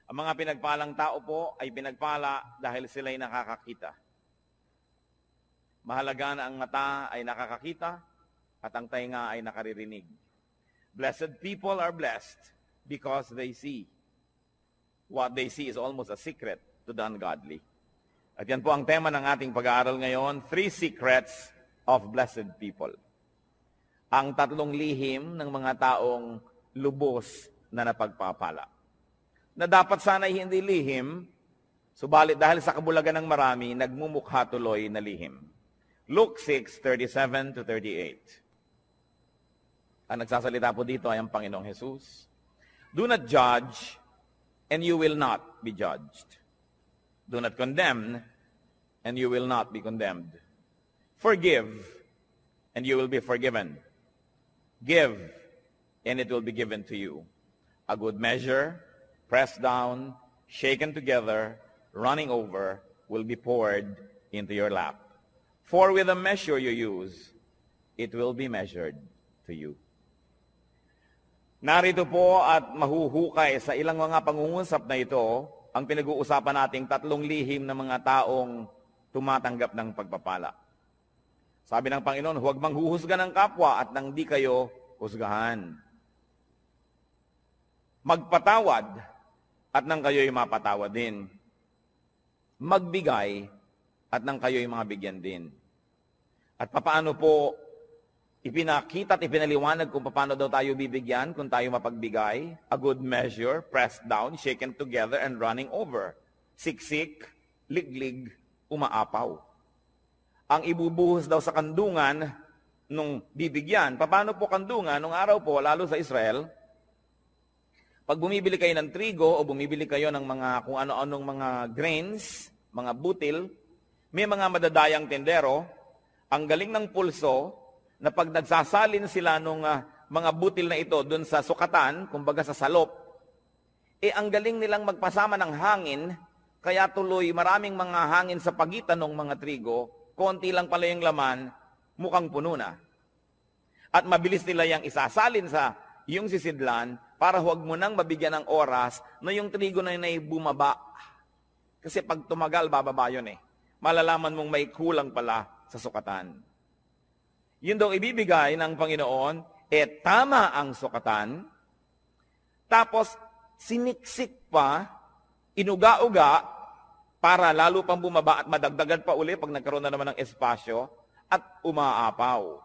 Ang mga pinagpalang tao po ay pinagpala dahil sila'y nakakakita. Mahalaga na ang mata ay nakakakita at ang tainga ay nakaririnig. Blessed people are blessed because they see. What they see is almost a secret to the ungodly. At yan po ang tema ng ating pag-aaral ngayon, 3 secrets of blessed people. Ang 3 lihim ng mga taong lubos na napagpapala. Na dapat sana'y hindi lihim, subalit dahil sa kabulagan ng marami, nagmumukha tuloy na lihim. Luke 6:37-38. Ang nagsasalita po dito ay ang Panginoong Jesus. Do not judge, and you will not be judged. Do not condemn, and you will not be condemned. Forgive, and you will be forgiven. Give, and it will be given to you. A good measure, pressed down, shaken together, running over, will be poured into your lap. For with the measure you use, it will be measured to you. Narito po at mahuhukay sa ilang mga pangungusap na ito, ang pinag-uusapan nating 3 lihim ng mga taong tumatanggap ng pagpapala. Sabi ng Panginoon, huwag manghuhusga ng kapwa at nang di kayo husgahan. Magpatawad at nang kayo'y mapatawad din. Magbigay at nang kayo'y mabigyan din. At papaano po ipinakita at ipinaliwanag kung paano daw tayo bibigyan kung tayo mapagbigay? A good measure, pressed down, shaken together, and running over. Siksik, liglig, umaapaw. Ang ibubuhos daw sa kandungan nung bibigyan. Paano po kandungan? Nung araw po, lalo sa Israel, pag bumibili kayo ng trigo o bumibili kayo ng mga kung ano-anong mga grains, mga butil, may mga madadayang tendero, ang galing ng pulso na pag nagsasalin sila nung mga butil na ito doon sa sukatan, kumbaga sa salop, ang galing nilang magpasama ng hangin, kaya tuloy maraming mga hangin sa pagitan ng mga trigo, konti lang pala yung laman, mukhang puno na. At mabilis nila yung isasalin sa yung sisidlan, para huwag mo nang mabigyan ng oras na yung trigo na yun ay bumaba. Kasi pag tumagal, bababa yun eh. Malalaman mong may kulang pala sa sukatan. Yun daw ibibigay ng Panginoon, tama ang sukatan, tapos siniksik pa, inuga-uga, para lalo pang bumaba at madagdagan pa uli pag nagkaroon na naman ng espasyo, at umaapaw.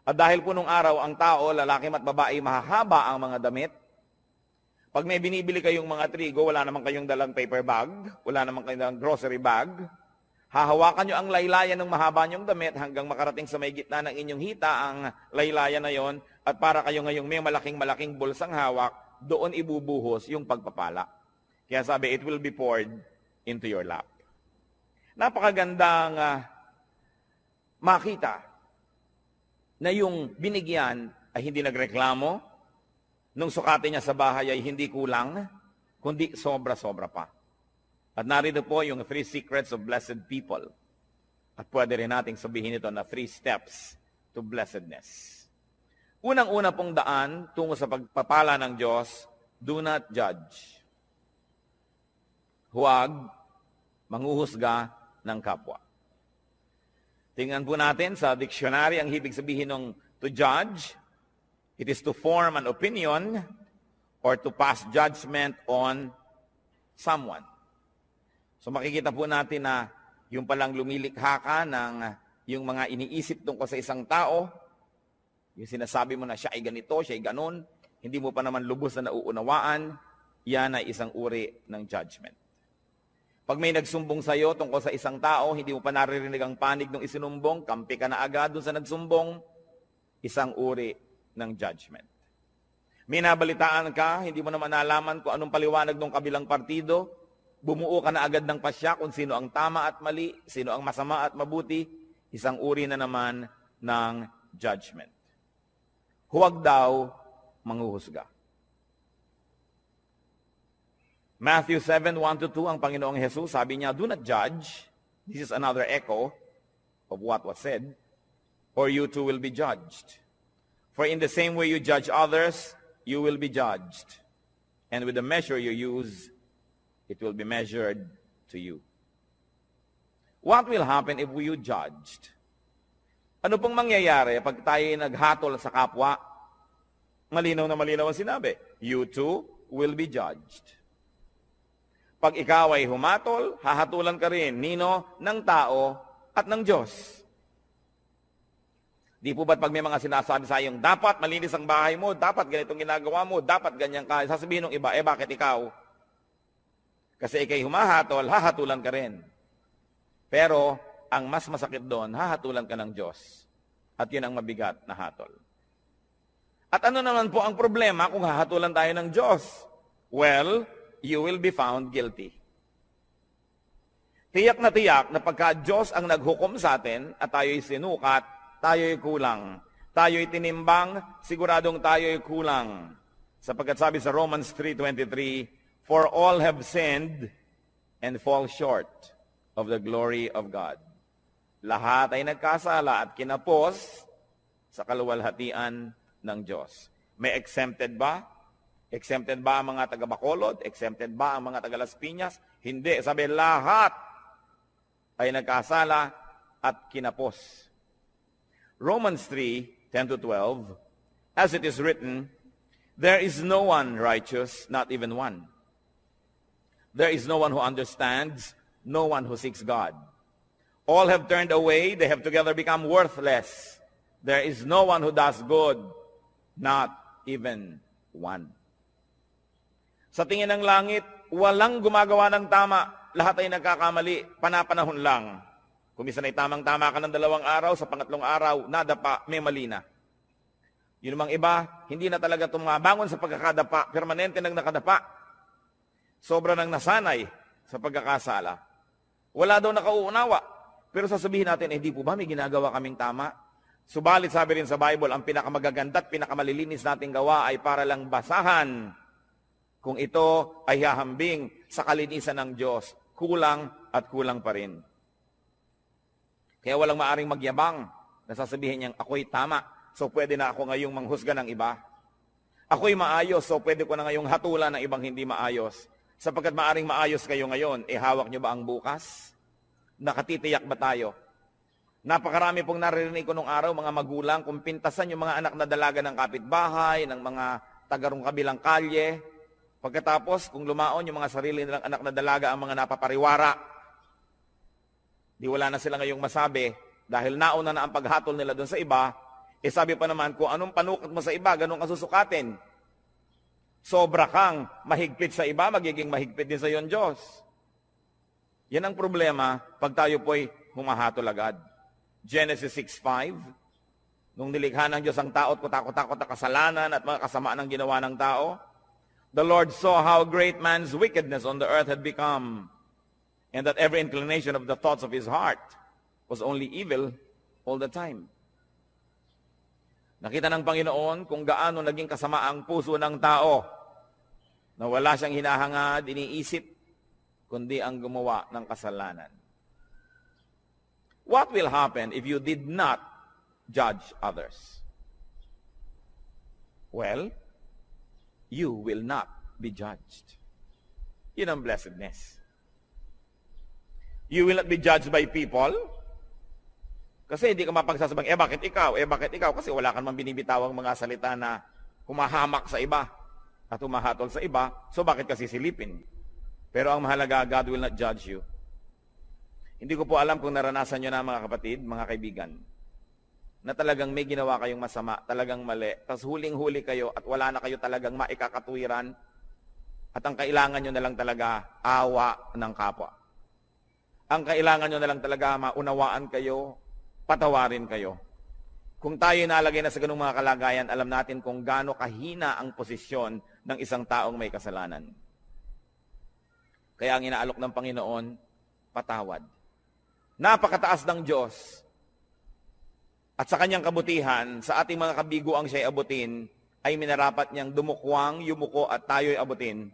At dahil po nung araw, ang tao, lalaki at babae, mahahaba ang mga damit. Pag may binibili kayong mga trigo, wala naman kayong dalang paper bag, wala naman kayong dalang grocery bag, hahawakan nyo ang laylayan ng mahaba nyong damit hanggang makarating sa may gitna ng inyong hita ang laylayan na yon, at para kayo ngayong may malaking bulsang hawak, doon ibubuhos yung pagpapala. Kaya sabi, it will be poured into your lap. Napakagandang makita na yung binigyan ay hindi nagreklamo, nung sukatin niya sa bahay ay hindi kulang, kundi sobra-sobra pa. At narito po yung 3 secrets of blessed people. At pwede rin nating sabihin ito na 3 steps to blessedness. Unang-una pong daan tungo sa pagpapala ng Diyos, do not judge. Huwag manghuhusga ng kapwa. Tingnan po natin sa dictionary ang ibig sabihin ng to judge. It is to form an opinion or to pass judgment on someone. So makikita po natin na yung palang lumilikha ka ng yung mga iniisip tungkol sa isang tao, yung sinasabi mo na siya ay ganito, siya ay ganon, hindi mo pa naman lubos na nauunawaan, yan ay isang uri ng judgment. Pag may nagsumbong sa iyo tungkol sa isang tao, hindi mo pa naririnig ang panig ng isinumbong, kampi ka na agad doon sa nagsumbong, isang uri ng judgment. May nabalitaan ka, hindi mo naman nalaman kung anong paliwanag ng kabilang partido, bumuo ka na agad ng pasya kung sino ang tama at mali, sino ang masama at mabuti, isang uri na naman ng judgment. Huwag daw manghuhusga. Matthew 7:1-2, ang Panginoong Jesus, sabi niya, do not judge. This is another echo of what was said. Or you too will be judged. For in the same way you judge others, you will be judged. And with the measure you use, it will be measured to you. What will happen if we judged? Ano pong mangyayari pag tayo naghatol sa kapwa? Malinaw na malinaw ang sinabi. You too will be judged. Pag ikaw ay humatol, hahatulan ka rin. Nino? Ng tao at ng Diyos. Di po ba't pag may mga sinasabi sa iyong, dapat malinis ang bahay mo, dapat ganitong ginagawa mo, dapat ganyan ka, sasabihin ng iba, bakit ikaw? Kasi ikay humahatol, hahatulan ka rin. Pero, ang mas masakit doon, hahatulan ka ng Diyos. At yun ang mabigat na hatol. At ano naman po ang problema kung hahatulan tayo ng Diyos? Well, you will be found guilty. Tiyak na pagka Diyos ang naghukom sa atin at tayo'y sinukat, tayo'y kulang. Tayo'y tinimbang, siguradong tayo'y kulang. Sapagkat sabi sa Romans 3:23, for all have sinned and fall short of the glory of God. Lahat ay nagkasala at kinapos sa kaluwalhatian ng Diyos. May exempted ba? Exempted ba ang mga taga-Bacolod? Exempted ba ang mga taga-Las Piñas? Hindi. Sabi, lahat ay nagkasala at kinapos. Romans 3:10-12, as it is written, there is no one righteous, not even one. There is no one who understands, no one who seeks God. All have turned away, they have together become worthless. There is no one who does good, not even one. Sa tingin ng langit, walang gumagawa ng tama. Lahat ay nagkakamali, panapanahon lang. Kung minsan ay tamang-tama ka ng 2 araw, sa pangatlong araw, nadapa, may mali na. Yun namang iba, hindi na talaga tumabangon sa pagkakadapa, permanente nang nakadapa. Sobra nang nasanay sa pagkakasala. Wala daw nakauunawa. Pero sasabihin natin, hindi po ba may ginagawa kaming tama? Subalit sabi rin sa Bible, ang pinakamagaganda at pinakamalilinis nating gawa ay para lang basahan kung ito ay hahambing sa kalinisan ng Diyos. Kulang at kulang pa rin. Kaya walang maaring magyabang na sasabihin niyang, ako'y tama, so pwede na ako ngayong manghusga ng iba. Ako'y maayos, so pwede ko na ngayong hatulan ng ibang hindi maayos. Sapagkat maaring maayos kayo ngayon, hawak niyo ba ang bukas? Nakatitiyak ba tayo? Napakarami pong naririnig ko nung araw, mga magulang, kung pintasan yung mga anak na dalaga ng kapitbahay, ng mga tagarong kabilang kalye. Pagkatapos, kung lumaon yung mga sarili nilang anak na dalaga ang mga napapariwara, di wala na sila ngayong masabi, dahil nauna na ang paghatol nila doon sa iba, sabi pa naman, kung anong panukat mo sa iba, ganun ka susukatin. Sobra kang mahigpit sa iba, magiging mahigpit din sa iyon Diyos. Yan ang problema pag tayo po'y humahatol agad. Genesis 6:5, nung nilikha ng Diyos ang tao at kutakot-takot na kasalanan at mga kasamaan ng ginawa ng tao, the Lord saw how great man's wickedness on the earth had become, and that every inclination of the thoughts of his heart was only evil all the time. Nakita ng Panginoon kung gaano naging kasama ang puso ng tao na wala siyang hinahangad, iniisip, kundi ang gumawa ng kasalanan. What will happen if you did not judge others? Well, you will not be judged. Yun ang blessedness. You will not be judged by people. Kasi hindi ka mapagsasabang, bakit ikaw? Bakit ikaw? Kasi wala kang binibitawang mga salita na humahamak sa iba at humahatol sa iba. So bakit kasi silipin? Pero ang mahalaga, God will not judge you. Hindi ko po alam kung naranasan nyo na mga kapatid, mga kaibigan, na talagang may ginawa kayong masama, talagang mali. Tapos huling-huli kayo at wala na kayo talagang maikakatuwiran. At ang kailangan nyo na lang talaga, awa ng kapwa. Ang kailangan nyo na lang talaga, maunawaan kayo, patawarin kayo. Kung tayo nalagay na sa ganung mga kalagayan, alam natin kung gaano kahina ang posisyon ng isang taong may kasalanan. Kaya ang inaalok ng Panginoon, patawad. Napakataas ng Diyos. At sa kanyang kabutihan, sa ating mga kabigo ang siya'y abutin, ay minarapat niyang dumukwang, yumuko at tayo'y abutin.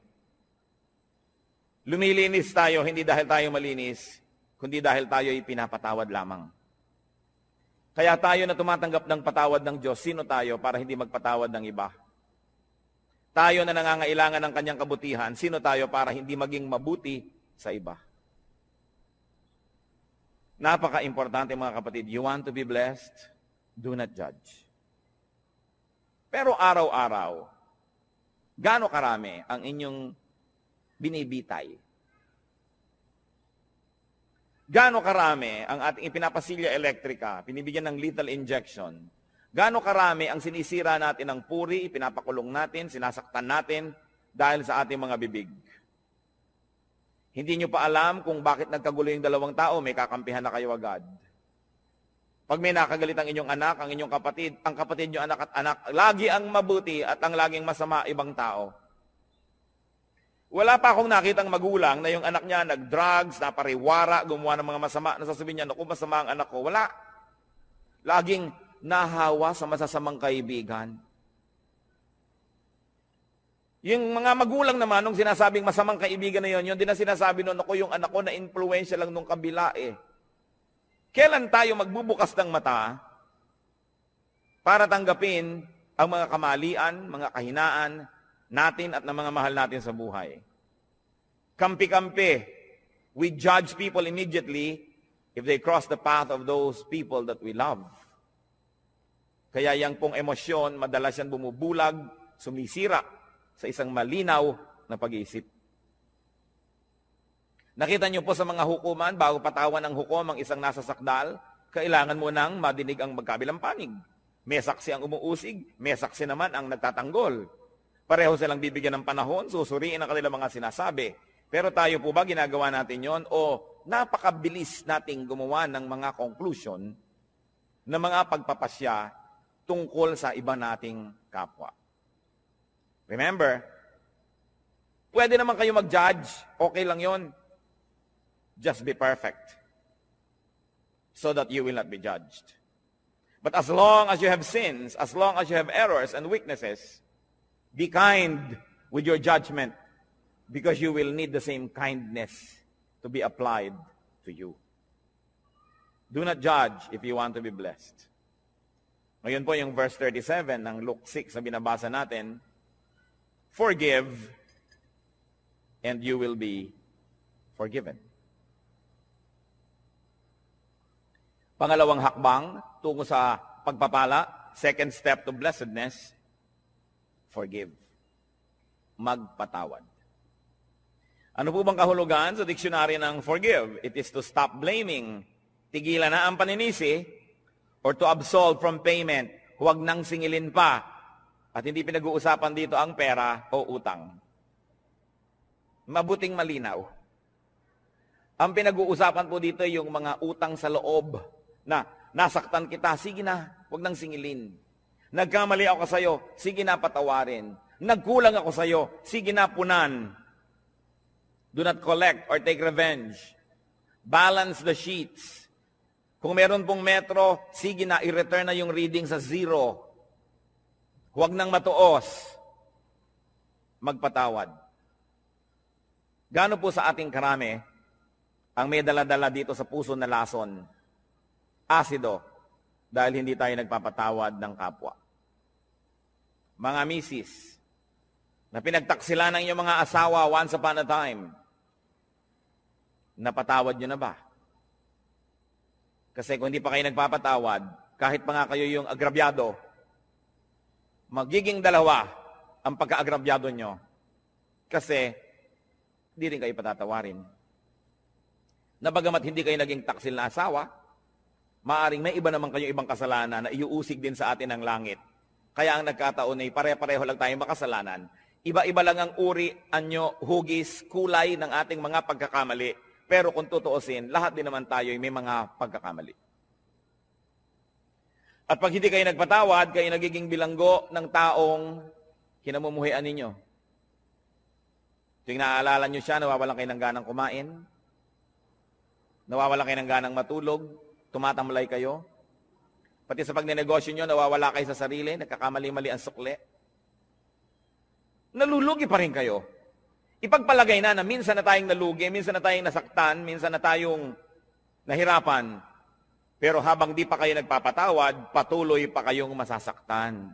Lumilinis tayo, hindi dahil tayo malinis, kundi dahil tayo'y pinapatawad lamang. Kaya tayo na tumatanggap ng patawad ng Diyos, sino tayo para hindi magpatawad ng iba? Tayo na nangangailangan ng kanyang kabutihan, sino tayo para hindi maging mabuti sa iba? Napaka-importante mga kapatid. You want to be blessed? Do not judge. Pero araw-araw, gaano karami ang inyong binibitay? Gaano karami ang ating ipinapasilya elektrika, pinibigyan ng lethal injection? Gaano karami ang sinisira natin ng puri, pinapakulong natin, sinasaktan natin dahil sa ating mga bibig? Hindi nyo pa alam kung bakit nagkagulo yung dalawang tao, may kakampihan na kayo agad. Pag may nakagalit ang inyong anak, ang inyong kapatid, ang kapatid nyo anak at anak, lagi ang mabuti at ang laging masama ibang tao. Wala pa akong nakitang magulang na yung anak niya nag-drugs, napariwara, gumawa ng mga masama, nasasabihin niya, naku, masama ang anak ko. Wala. Laging nahawa sa masasamang kaibigan. Yung mga magulang naman, nung sinasabing masamang kaibigan na yun din na sinasabi noon, ako yung anak ko na influensya lang nung kabila eh. Kailan tayo magbubukas ng mata para tanggapin ang mga kamalian, mga kahinaan natin at ng mga mahal natin sa buhay? Kampi-kampi. We judge people immediately if they cross the path of those people that we love. Kaya yang pong emosyon, madalas yan bumubulag, sumisira sa isang malinaw na pag-iisip. Nakita niyo po sa mga hukuman, bago patawan ng hukom ang isang nasa sakdal, kailangan mo nang madinig ang magkabilang panig. May saksi ang umuusig, may saksi naman ang nagtatanggol. Pareho silang bibigyan ng panahon, susuriin ang kanilang mga sinasabi. Pero tayo po ba ginagawa natin yon o napakabilis nating gumawa ng mga conclusion na mga pagpapasya tungkol sa iba nating kapwa? Remember, pwede naman kayo mag-judge, okay lang yon. Just be perfect so that you will not be judged. But as long as you have sins, as long as you have errors and weaknesses, be kind with your judgment because you will need the same kindness to be applied to you. Do not judge if you want to be blessed. Ngayon po yung verse 37 ng Luke 6 na binabasa natin, forgive and you will be forgiven. Pangalawang hakbang tungo sa pagpapala, second step to blessedness, forgive. Magpatawad. Ano po bang kahulugan sa diksyonaryo ng forgive? It is to stop blaming. Tigilan na ang paninisi or to absolve from payment. Huwag nang singilin pa. At hindi pinag-uusapan dito ang pera o utang. Mabuting malinaw. Ang pinag-uusapan po dito yung mga utang sa loob na nasaktan kita, sige na, huwag nang singilin. Nagkamali ako sa iyo, sige na patawarin. Nagkulang ako sa iyo, sige na punan. Do not collect or take revenge. Balance the sheets. Kung meron pong metro, sige na, i-return na yung reading sa 0. Huwag nang matuos. Magpatawad. Gaano po sa ating karami ang may dala-dala dito sa puso na lason? Asido. Dahil hindi tayo nagpapatawad ng kapwa. Mga misis, na pinagtaksila ng inyong mga asawa once upon a time, napatawad nyo na ba? Kasi kung hindi pa kayo nagpapatawad, kahit pa nga kayo yung agrabyado, magiging dalawa ang pagka-agrabyado nyo. Kasi, hindi rin kayo patatawarin. Na bagamat hindi kayo naging taksil na asawa, maaring may iba naman kayong ibang kasalanan na iuusig din sa atin ng langit. Kaya ang nagkataon ay pare-pareho lang tayong makasalanan. Iba-iba lang ang uri, anyo, hugis, kulay ng ating mga pagkakamali. Pero kung tutuusin, lahat din naman tayo ay may mga pagkakamali. At pag hindi kayo nagpatawad, kayo nagiging bilanggo ng taong kinamumuhian ninyo. Tuwing naaalala nyo siya, nawawalan kayo ng ganang kumain, nawawalan kayo ng ganang matulog, tumatamlay kayo. Pati sa pagnenegosyo nyo, nawawala kayo sa sarili, nagkakamali-mali ang sukli. Nalulugi pa rin kayo. Ipagpalagay na minsan na tayong nalugi, minsan na tayong nasaktan, minsan na tayong nahirapan. Pero habang di pa kayo nagpapatawad, patuloy pa kayong masasaktan.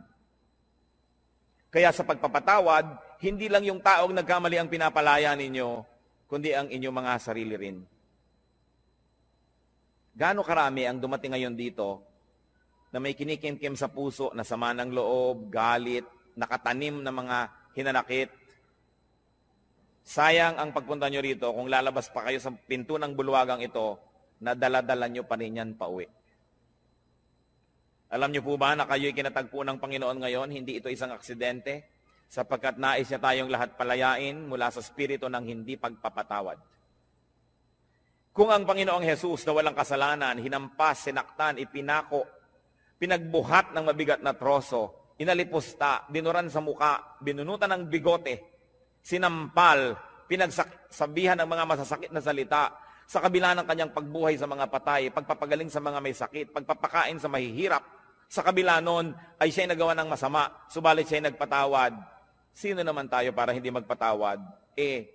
Kaya sa pagpapatawad, hindi lang yung taong nagkamali ang pinapalaya ninyo, kundi ang inyong mga sarili rin. Gaano karami ang dumating ngayon dito na may kinikimkim sa puso na sama ng loob, galit, nakatanim na mga hinanakit. Sayang ang pagpunta nyo rito kung lalabas pa kayo sa pinto ng bulwagang ito na dala-dala nyo pa rin yan pauwi. Alam niyo po ba na kayo'y kinatagpo ng Panginoon ngayon? Hindi ito isang aksidente, sapagkat nais niya tayong lahat palayain mula sa spirito ng hindi pagpapatawad. Kung ang Panginoong Jesus na walang kasalanan, hinampas, sinaktan, ipinako, pinagbuhat ng mabigat na troso, inalipusta, dinuran sa muka, binunutan ng bigote, sinampal, pinagsabihan ng mga masasakit na salita, sa kabila ng kanyang pagbuhay sa mga patay, pagpapagaling sa mga may sakit, pagpapakain sa mahihirap, sa kabila nun ay siya'y nagawa ng masama, subalit siya'y nagpatawad. Sino naman tayo para hindi magpatawad?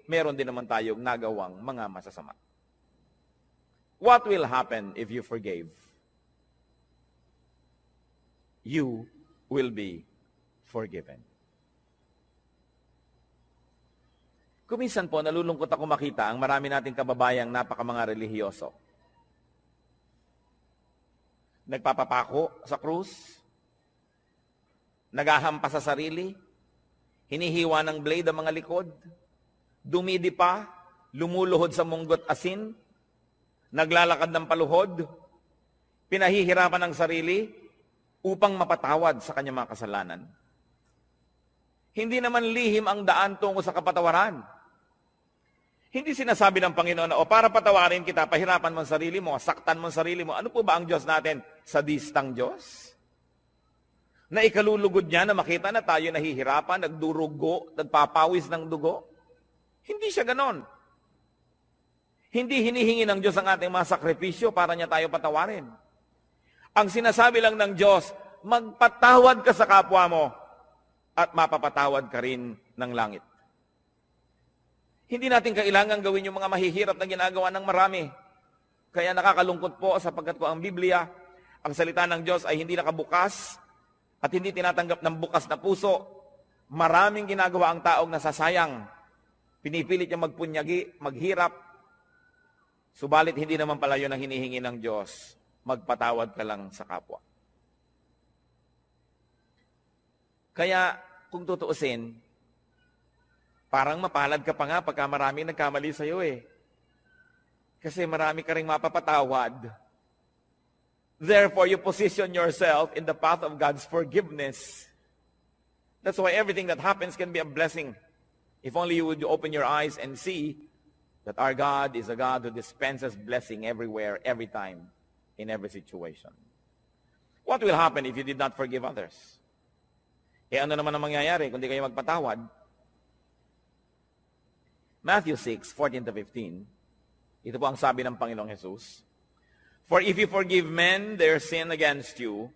Meron din naman tayong nagawang mga masasama. What will happen if you forgave? You will be forgiven. Kuminsan po, nalulungkot ako makita ang marami nating kababayang napaka-mga relihiyoso. Nagpapapako sa krus, naghahampas sa sarili, hinihiwa ng blade ang mga likod, dumidi pa, lumuluhod sa munggot asin, naglalakad ng paluhod, pinahihirapan ng sarili upang mapatawad sa kanyang mga kasalanan. Hindi naman lihim ang daan tungo sa kapatawaran. Hindi sinasabi ng Panginoon na, para patawarin kita, pahirapan mo ang sarili mo, saktan mo ang sarili mo. Ano po ba ang Diyos natin? Sadistang Diyos? Na ikalulugod niya na makita na tayo nahihirapan, nagdurugo, nagpapawis ng dugo? Hindi siya ganon. Hindi hinihingi ng Diyos ang ating mga sakripisyo para niya tayo patawarin. Ang sinasabi lang ng Diyos, magpatawad ka sa kapwa mo at mapapatawad ka rin ng langit. Hindi natin kailangan gawin yung mga mahihirap na ginagawa ng marami. Kaya nakakalungkot po sapagkat ko ang Biblia, ang salita ng Diyos ay hindi nakabukas at hindi tinatanggap ng bukas na puso. Maraming ginagawa ang taong nasasayang. Pinipilit niya magpunyagi, maghirap. Subalit hindi naman pala yun ang hinihingi ng Diyos. Magpatawad ka lang sa kapwa. Kaya kung tutuusin, parang mapalad ka pa nga pagka marami nagkamali sa iyo Kasi marami ka ring mapapatawad. Therefore, you position yourself in the path of God's forgiveness. That's why everything that happens can be a blessing. If only you would open your eyes and see that our God is a God who dispenses blessing everywhere, every time, in every situation. What will happen if you did not forgive others? Ano naman ang mangyayari kung di kayo magpatawad? Matthew 6:14-15, ito po ang sabi ng Panginoong Jesus, For if you forgive men their sin against you,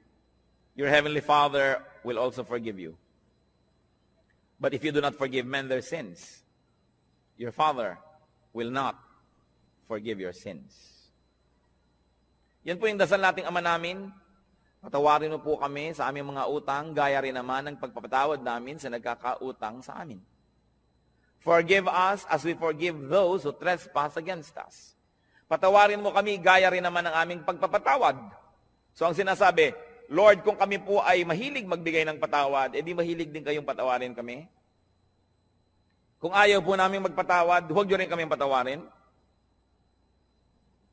your heavenly Father will also forgive you. But if you do not forgive men their sins, your Father will not forgive your sins. Yan po yung dasal nating Ama namin. Patawarin mo po kami sa aming mga utang, gaya rin naman ng pagpapatawad namin sa nagkakautang sa amin. Forgive us as we forgive those who trespass against us. Patawarin mo kami, gaya rin naman ng aming pagpapatawad. So ang sinasabi, Lord, kung kami po ay mahilig magbigay ng patawad, edi mahilig din kayong patawarin kami. Kung ayaw po namin magpatawad, huwag nyo rin kami patawarin.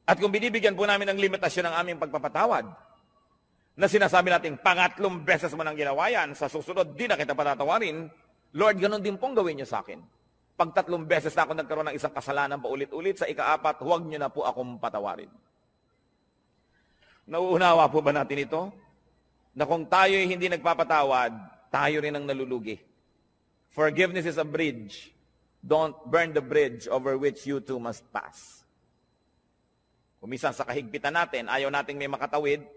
At kung binibigyan po namin ng limitasyon ng aming pagpapatawad, na sinasabi natin, pangatlong beses mo nang ginawa yan, sa susunod, di na kita patatawarin, Lord, ganun din pong gawin niyo sa akin. Pag 3 beses na ako nagkaroon ng isang kasalanan paulit-ulit, sa ika-4, huwag niyo na po akong patawarin. Nauunawa po ba natin ito? Na kung tayo'y hindi nagpapatawad, tayo rin ang nalulugi. Forgiveness is a bridge. Don't burn the bridge over which you too must pass. Kumisan sa kahigpitan natin, ayaw nating may makatawid,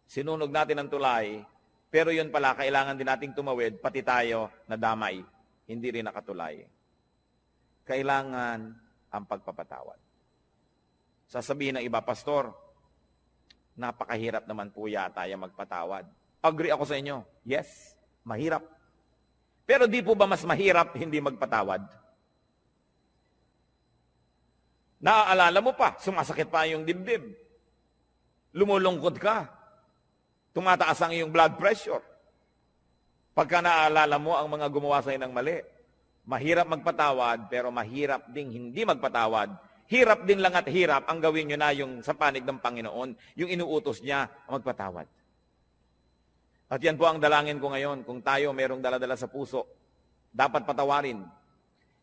sinunog natin ang tulay, pero yun pala, kailangan din nating tumawid, pati tayo nadamay, hindi rin nakatulay. Kailangan ang pagpapatawad. Sasabihin ng iba, Pastor, napakahirap naman po yata yung magpatawad. Agree ako sa inyo. Yes, mahirap. Pero di po ba mas mahirap hindi magpatawad? Naaalala mo pa, sumasakit pa yung dibdib. Lumulungkot ka. Tumataas ang iyong blood pressure. Pagka naaalala mo ang mga gumawa sa'yo ng mali. Mahirap magpatawad, pero mahirap ding hindi magpatawad. Hirap din lang at hirap ang gawin nyo na yung sa panig ng Panginoon, yung inuutos niya magpatawad. At yan po ang dalangin ko ngayon. Kung tayo merong daladala sa puso, dapat patawarin.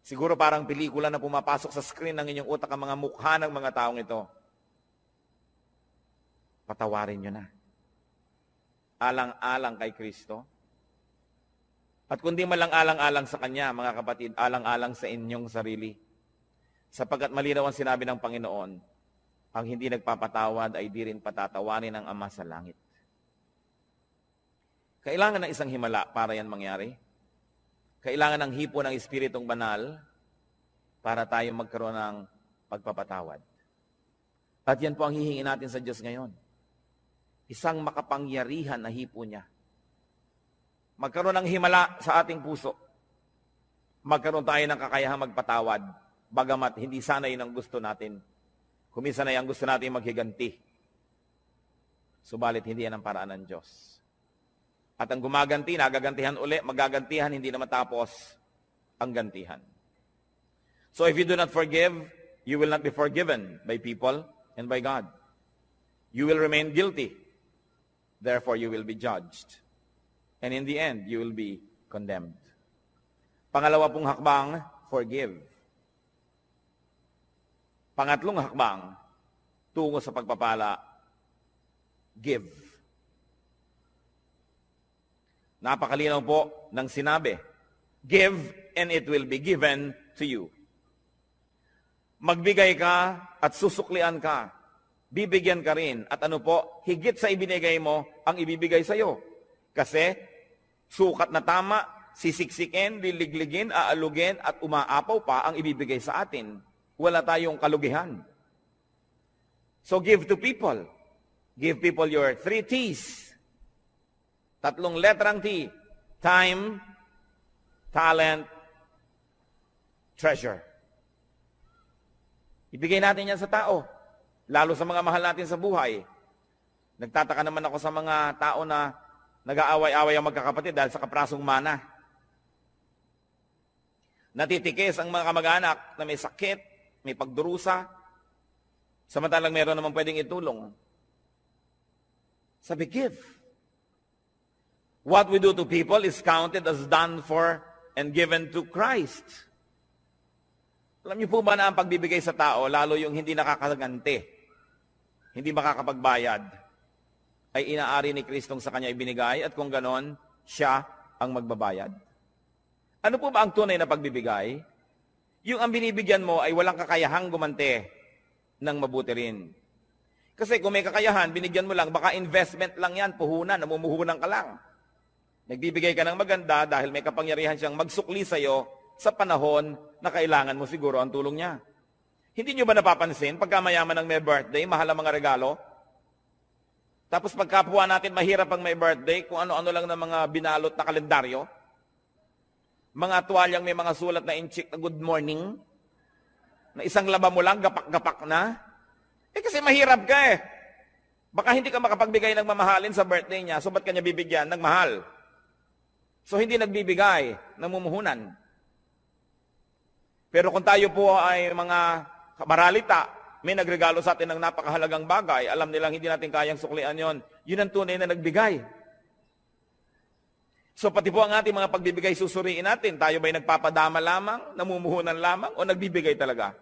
Siguro parang pelikula na pumapasok sa screen ng inyong utak ang mga mukha ng mga taong ito. Patawarin nyo na. Alang-alang kay Kristo. At kundi man lang alang-alang sa Kanya, mga kapatid, alang-alang sa inyong sarili. Sapagkat malinaw ang sinabi ng Panginoon, ang hindi nagpapatawad ay di rin patatawarin ng Ama sa langit. Kailangan ng isang himala para yan mangyari. Kailangan ng hipo ng Espiritong Banal para tayo magkaroon ng pagpapatawad. At yan po ang hihingin natin sa Diyos ngayon. Isang makapangyarihan na hipo niya. Magkaroon ng himala sa ating puso. Magkaroon tayo ng kakayahang magpatawad, bagamat hindi sana yun ang gusto natin. Kuminsan na yung gusto natin maghiganti. Subalit hindi yan ang paraan ng Diyos. At ang gumaganti, nagagantihan uli, magagantihan, hindi na matapos ang gantihan. So if you do not forgive, you will not be forgiven by people and by God. You will remain guilty. Therefore, you will be judged. And in the end, you will be condemned. Pangalawa pong hakbang, forgive. Pangatlong hakbang, tungo sa pagpapala, give. Napakalinaw po ng sinabi, give and it will be given to you. Magbigay ka at susuklian ka. Bibigyan ka rin. At ano po, higit sa ibinigay mo ang ibibigay sa iyo. Kasi sukat na tama, sisiksikin, liligligin, aalugin at umaapaw pa ang ibibigay sa atin. Wala tayong kalugihan. So give to people. Give people your 3 T's. 3 letrang T. Time, talent, treasure. Ibigay natin yan sa tao. Lalo sa mga mahal natin sa buhay. Nagtataka naman ako sa mga tao na nag-aaway-away ang magkakapatid dahil sa kaprasong mana. Natitikis ang mga kamag-anak na may sakit, may pagdurusa, samantalang meron naman pwedeng itulong. Sabi, give. What we do to people is counted as done for and given to Christ. Alam niyo po ba na ang pagbibigay sa tao, lalo yung hindi nakakaganti, hindi makakapagbayad, ay inaari ni Kristong sa kanya ibinigay at kung ganon, siya ang magbabayad. Ano po ba ang tunay na pagbibigay? Yung ang binibigyan mo ay walang kakayahang gumante ng mabuti rin. Kasi kung may kakayahan, binigyan mo lang, baka investment lang yan, puhunan, namumuhunan ka lang. Nagbibigay ka ng maganda dahil may kapangyarihan siyang magsukli sa iyo sa panahon na kailangan mo siguro ang tulong niya. Hindi nyo ba napapansin, pagka mayaman ng may birthday, mahal ang mga regalo? Tapos pagkapwa natin mahirap ang may birthday, kung ano-ano lang ng mga binalot na kalendaryo, mga tuwalyang may mga sulat na inchik na good morning, na isang laba mo lang, gapak-gapak na. Kasi mahirap ka eh. Baka hindi ka makapagbigay ng mamahalin sa birthday niya, so ba't kanya bibigyan ng mahal? So hindi nagbibigay, namumuhunan. Pero kung tayo po ay mga maralita, may nagregalo sa atin ng napakahalagang bagay, alam nilang hindi natin kayang suklian yon, yun ang tunay na nagbigay. So pati po ang ating mga pagbibigay susuriin natin, tayo ba'y nagpapadama lamang, namumuhunan lamang, o nagbibigay talaga?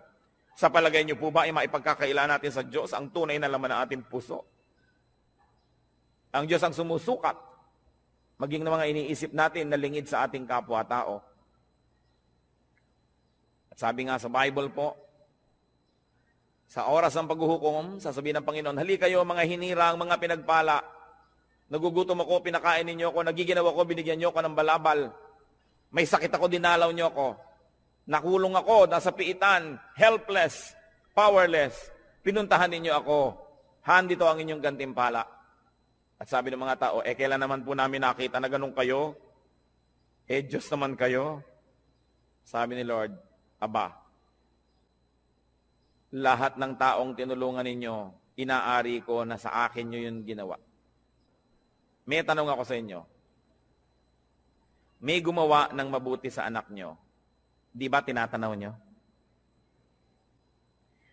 Sa palagay niyo po ba ay maipagkakaila natin sa Diyos ang tunay na laman ng ating puso? Ang Diyos ang sumusukat, maging na mga iniisip natin na lingid sa ating kapwa-tao. At sabi nga sa Bible po, sa oras ng paghuhukom, sasabihin ng Panginoon, hali kayo mga hinirang, mga pinagpala, nagugutom ako, pinakain ninyo ako, nagiginaw ako, binigyan nyo ako ng balabal. May sakit ako, dinalaw nyo ako. Nakulong ako, nasa piitan, helpless, powerless. Pinuntahan ninyo ako. Handito ang inyong gantimpala. At sabi ng mga tao, kailan naman po namin nakita na ganun kayo? Diyos naman kayo. Sabi ni Lord, aba, lahat ng taong tinulungan ninyo, inaari ko na sa akin nyo yun ginawa. May tanong ako sa inyo. May gumawa ng mabuti sa anak nyo. Di ba tinatanaw nyo?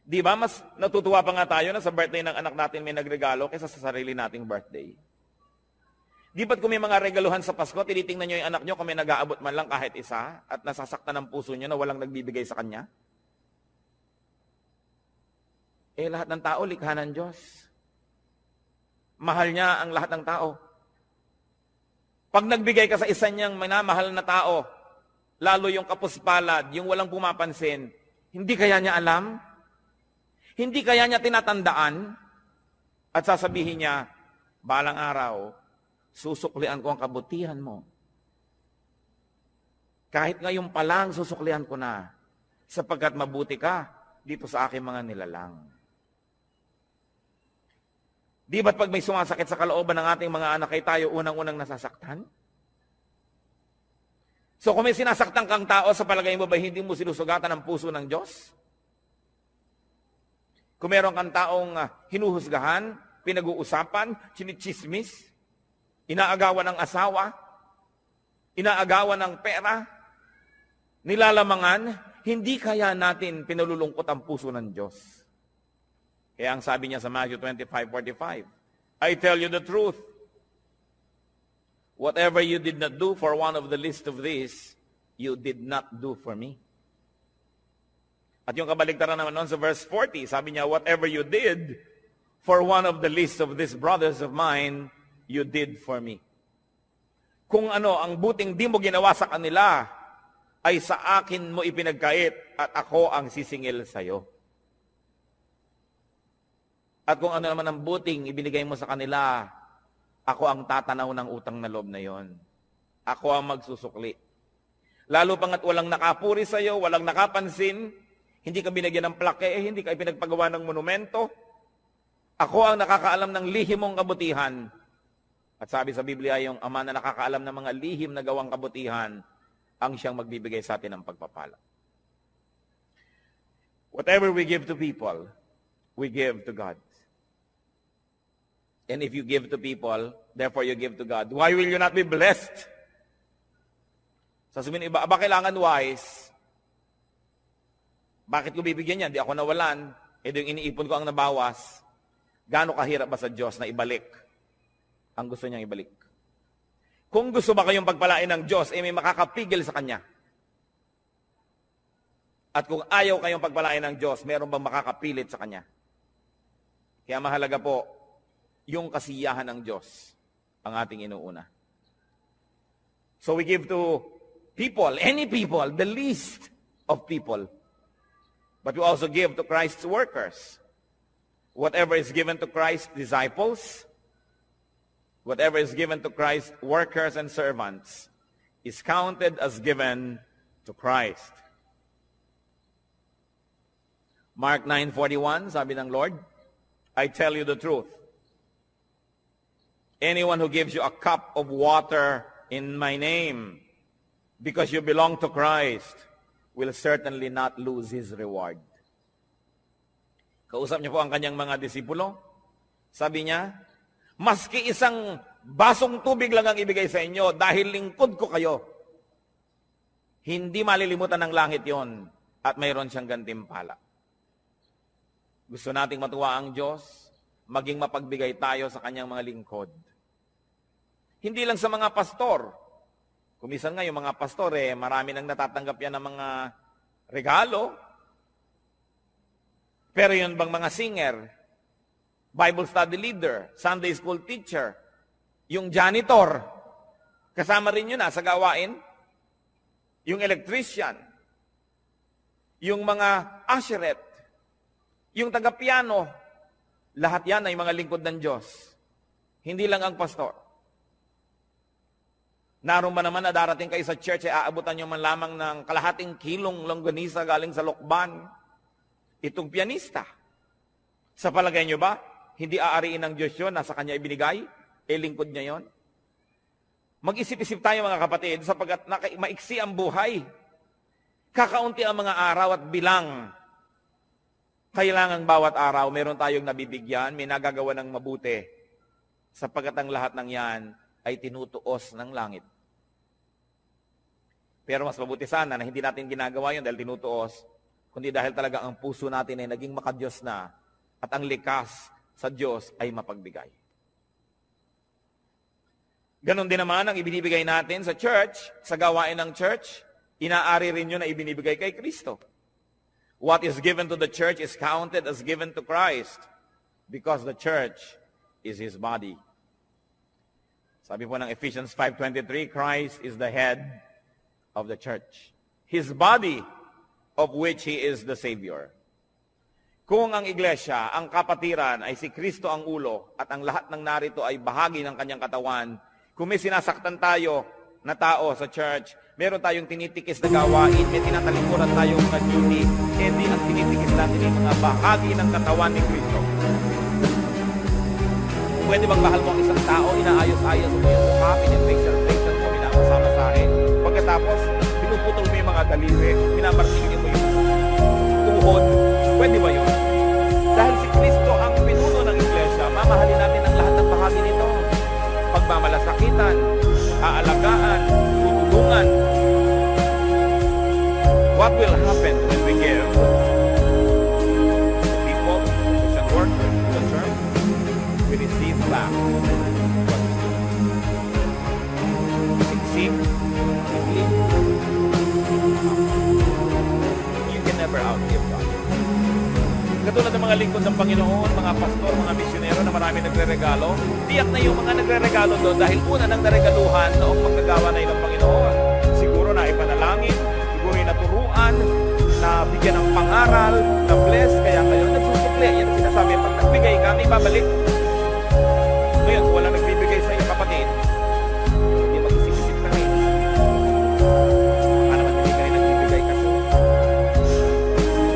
Di ba mas natutuwa pa nga tayo na sa birthday ng anak natin may nagregalo kaysa sa sarili nating birthday? Di ba't kung may mga regaluhan sa Pasko, tinitingnan nyo yung anak nyo kung may nag-aabot man lang kahit isa at nasasaktan ng puso nyo na walang nagbibigay sa kanya? Lahat ng tao, likha ng Diyos. Mahal niya ang lahat ng tao. Pag nagbigay ka sa isa niyang minamahal na tao, lalo yung kapuspalad, yung walang pumapansin, hindi kaya niya alam? Hindi kaya niya tinatandaan? At sasabihin niya, balang araw, susuklian ko ang kabutihan mo. Kahit ngayon pa lang, susuklian ko na. Sapagkat mabuti ka dito sa aking mga nilalang. Di ba't pag may sumasakit sa kalooban ng ating mga anak ay tayo unang-unang nasasaktan? So kung may sinasaktan kang tao, sa palagay mo ba hindi mo sinusugatan ang puso ng Diyos? Kung meron kang taong hinuhusgahan, pinag-uusapan, chinichismis, inaagawan ng asawa, inaagawan ng pera, nilalamangan, hindi kaya natin pinalulungkot ang puso ng Diyos. Kaya ang sabi niya sa Matthew 25:45, I tell you the truth, whatever you did not do for one of the least of these, you did not do for me. At yung kabaligtaran naman nun sa verse 40, sabi niya, whatever you did for one of the least of these brothers of mine, you did for me. Kung ano, ang buting di mo ginawa sa kanila, ay sa akin mo ipinagkait at ako ang sisingil sa iyo. At kung ano naman ang buting ibinigay mo sa kanila, ako ang tatanaw ng utang na loob na yon. Ako ang magsusukli. Lalo pang at walang nakapuri sa iyo, walang nakapansin, hindi ka binigyan ng plake, hindi ka ipinagpagawa ng monumento, ako ang nakakaalam ng lihim mong kabutihan. At sabi sa Biblia, yung ama na nakakaalam ng mga lihim na gawang kabutihan, ang siyang magbibigay sa atin ng pagpapala. Whatever we give to people, we give to God. And if you give to people, therefore you give to God, why will you not be blessed? Sasabihin iba, aba kailangan wise. Bakit ko bibigyan yan? Di ako nawalan. Yung iniipon ko ang nabawas. Gaano kahirap ba sa Diyos na ibalik ang gusto niyang ibalik? Kung gusto ba kayong pagpalain ng Diyos, may makakapigil sa Kanya. At kung ayaw kayong pagpalain ng Diyos, meron bang makakapilit sa Kanya? Kaya mahalaga po, yung kasiyahan ng Diyos ang ating inuuna. So we give to people, any people, the least of people. But we also give to Christ's workers. Whatever is given to Christ's disciples, whatever is given to Christ's workers and servants, is counted as given to Christ. Mark 9:41, sabi ng Lord, I tell you the truth. Anyone who gives you a cup of water in my name, because you belong to Christ, will certainly not lose his reward. Kausap niya po ang kanyang mga disipulo. Sabi niya, maski isang basong tubig lang ang ibigay sa inyo dahil lingkod ko kayo, hindi malilimutan ng langit yon at mayroon siyang gantimpala. Gusto nating matuwa ang Diyos, maging mapagbigay tayo sa kanyang mga lingkod. Hindi lang sa mga pastor. Kumisan nga yung mga pastor, marami nang natatanggap yan ng mga regalo. Pero yun bang mga singer, Bible study leader, Sunday school teacher, yung janitor, kasama rin yun sa gawain, yung electrician, yung mga usheret, yung taga-piano, lahat yan ay mga lingkod ng Diyos. Hindi lang ang pastor. Naroon ba naman na darating kayo sa church ay aabutan nyo man lamang ng kalahating kilong longganisa galing sa Lokban? Itong pianista. Sa palagay nyo ba, hindi aariin ng Diyos yun, nasa kanya ibinigay? Lingkod niya yon? Mag-isip-isip tayo mga kapatid, sapagkat maiksi ang buhay. Kakaunti ang mga araw at bilang. Kailangan bawat araw, meron tayong nabibigyan, may nagagawa ng mabuti. Sapagkat ang lahat ng yan ay tinutuos ng langit. Pero mas mabuti sana na hindi natin ginagawa yun dahil tinutuos, kundi dahil talaga ang puso natin ay naging makadiyos na at ang likas sa Diyos ay mapagbigay. Ganon din naman ang ibinibigay natin sa church, sa gawain ng church, inaari rin yun na ibinibigay kay Kristo. What is given to the church is counted as given to Christ because the church is His body. Sabi po ng Ephesians 5:23, Christ is the head of the church, His body of which He is the Savior. Kung ang iglesia, ang kapatiran ay si Kristo ang ulo at ang lahat ng narito ay bahagi ng kanyang katawan, kung may sinasaktan tayo na tao sa church, meron tayong tinitikis na gawain, may tinatalikuran tayong mga duty, hindi ang tinitikis natin ay mga bahagi ng katawan ni Kristo. Pwede magmahal mo ang isang tao, inaayos-ayos mo yung mukha, pinipicture mo, minamasahe. Pagkatapos, pinuputol mo yung mga daliri, minamartigin mo yung tuhod. Pwede ba yun? Dahil si Kristo ang pinuno ng iglesia, mamahalin natin ang lahat ng bahagi nito. Pagmamalasakitan, aalagaan, tutulungan. What will happen when we give? People, Christian workers, the church, we receive back what we give. You can never outgive God. Katulad ng mga lingkod ng Panginoon, mga pastor, mga misyonero na marami nagre-regalo, tiyak na yung mga nagre-regalo doon dahil una nang naregaluhan noong magkagawa na yun ng Panginoon. Siguro na ipanalangin, siguro naturuan, na bigyan ng pangaral, na bless, kaya kayo nagsusukli. Yan ang sinasabi, pag nagbigay ka, may babalik. Ngayon, kung walang nagbibigay sa iyo kapatid, hindi mag-isip-isip ka rin. Baka naman hindi ka rin nagbibigay kasi.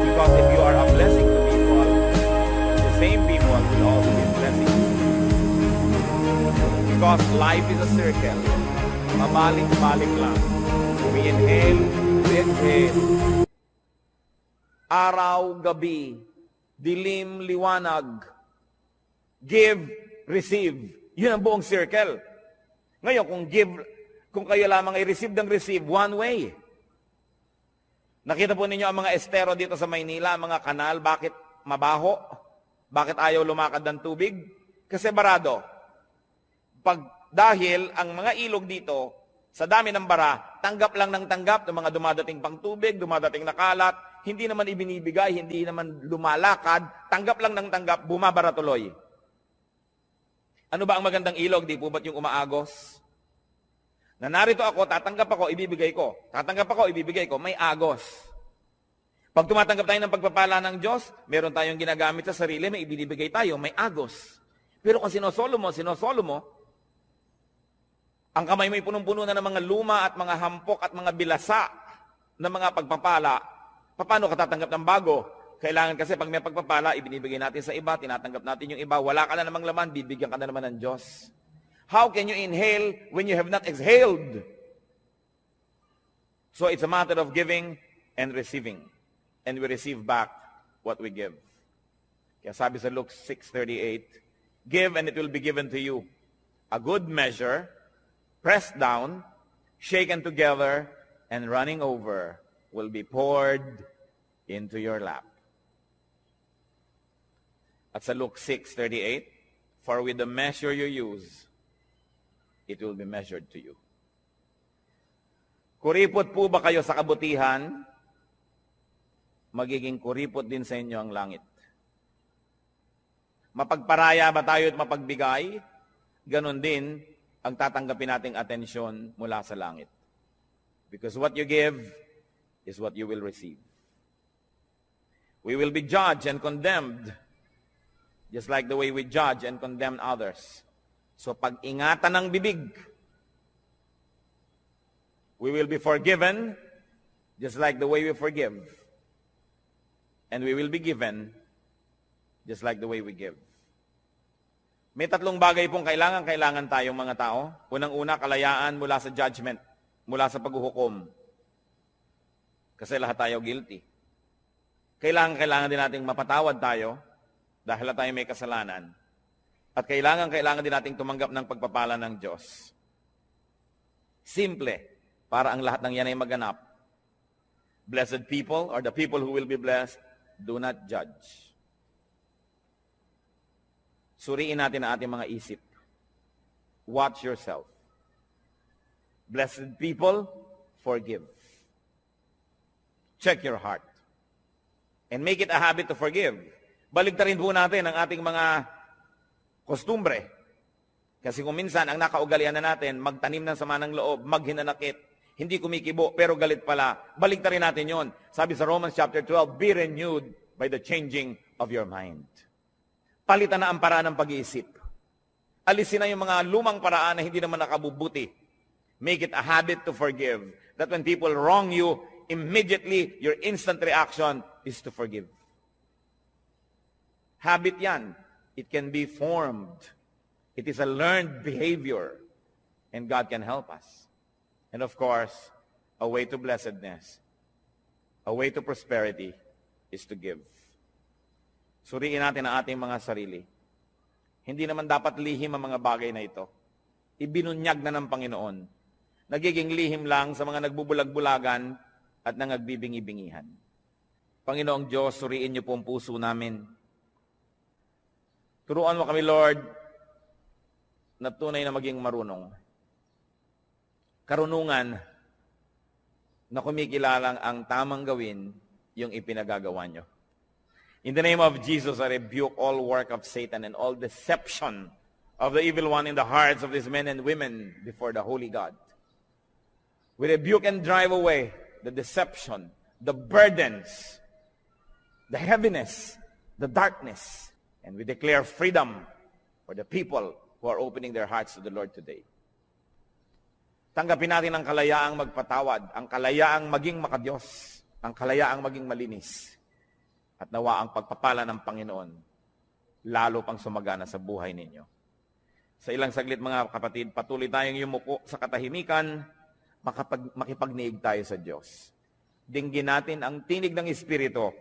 Because if you are a blessing to people, the same people will also be blessing. Because life is a circle. Mabalik-balik lang. We inhale, we exhale. Araw, gabi, dilim, liwanag. Give, receive. Yun ang buong circle. Ngayon, kung kayo lamang ay receive ng receive, one way. Nakita po ninyo ang mga estero dito sa Maynila, ang mga kanal, bakit mabaho? Bakit ayaw lumakad ng tubig? Kasi barado. Dahil ang mga ilog dito, sa dami ng bara, tanggap lang ng tanggap ng mga dumadating pang tubig, dumadating na kalat, hindi naman ibinibigay, hindi naman lumalakad, tanggap lang ng tanggap, bumabara tuloy. Ano ba ang magandang ilog? Di po ba't yung umaagos? Na narito ako, tatanggap ako, ibibigay ko. Tatanggap ako, ibibigay ko. May agos. Pag tumatanggap tayo ng pagpapala ng Diyos, meron tayong ginagamit sa sarili, may ibinibigay tayo, may agos. Pero kung sinosolo mo, ang kamay mo'y punong-puno na ng mga luma at mga hampok at mga bilasa ng mga pagpapala, paano ka tatanggap ng bago? Kailangan kasi pag may pagpapala, ibinibigay natin sa iba, tinatanggap natin yung iba, wala ka na namang laman, bibigyan ka na naman ng Diyos. How can you inhale when you have not exhaled? So it's a matter of giving and receiving. And we receive back what we give. Kaya sabi sa Luke 6:38, give and it will be given to you. A good measure, pressed down, shaken together, and running over will be poured into your lap. At sa Luke 6:38, for with the measure you use, it will be measured to you. Kuripot po ba kayo sa kabutihan? Magiging kuripot din sa inyo ang langit. Mapagparaya ba tayo at mapagbigay? Ganon din ang tatanggapin nating atensyon mula sa langit. Because what you give is what you will receive. We will be judged and condemned just like the way we judge and condemn others. So pag-ingatan ng bibig, we will be forgiven just like the way we forgive. And we will be given just like the way we give. May 3 bagay pong kailangan tayong mga tao. Unang-una, kalayaan mula sa judgment, mula sa paghuhukom. Kasi lahat tayo guilty. Kailangan din nating mapatawad tayo dahil tayo may kasalanan. At kailangan din nating tumanggap ng pagpapala ng Diyos. Simple, para ang lahat ng yan ay maganap. Blessed people, or the people who will be blessed, do not judge. Suriin natin ang ating mga isip. Watch yourself. Blessed people, forgive. Check your heart. And make it a habit to forgive. Baligtarin po natin ang ating mga kostumbre. Kasi kung minsan, ang nakaugalian na natin, magtanim ng sama ng loob, maghinanakit, hindi kumikibo, pero galit pala. Baligtarin natin yon. Sabi sa Romans chapter 12, be renewed by the changing of your mind. Palitan na ang paraan ng pag-iisip. Alisin na yung mga lumang paraan na hindi naman nakabubuti. Make it a habit to forgive. That when people wrong you, immediately, your instant reaction is to forgive. Habit yan. It can be formed. It is a learned behavior. And God can help us. And of course, a way to blessedness, a way to prosperity is to give. Suriin natin ang ating mga sarili. Hindi naman dapat lihim ang mga bagay na ito. Ibinunyag na ng Panginoon. Nagiging lihim lang sa mga nagbubulag-bulagan at nangagbibingi-bingihan. Panginoong Diyos, suriin niyo po ang puso namin. Turuan mo kami, Lord, na tunay na maging marunong. Karunungan na kumikilalang ang tamang gawin yung ipinagagawa niyo. In the name of Jesus, I rebuke all work of Satan and all deception of the evil one in the hearts of these men and women before the Holy God. We rebuke and drive away the deception, the burdens, the heaviness, the darkness, and we declare freedom for the people who are opening their hearts to the Lord today. Tanggapin natin ang kalayaang magpatawad, ang kalayaang maging makadiyos, ang kalayaang maging malinis. At nawa ang pagpapala ng Panginoon, lalo pang sumagana sa buhay ninyo. Sa ilang saglit mga kapatid, patuloy tayong yumuko sa katahimikan, makipagniig tayo sa Diyos. Dinggin natin ang tinig ng Espiritu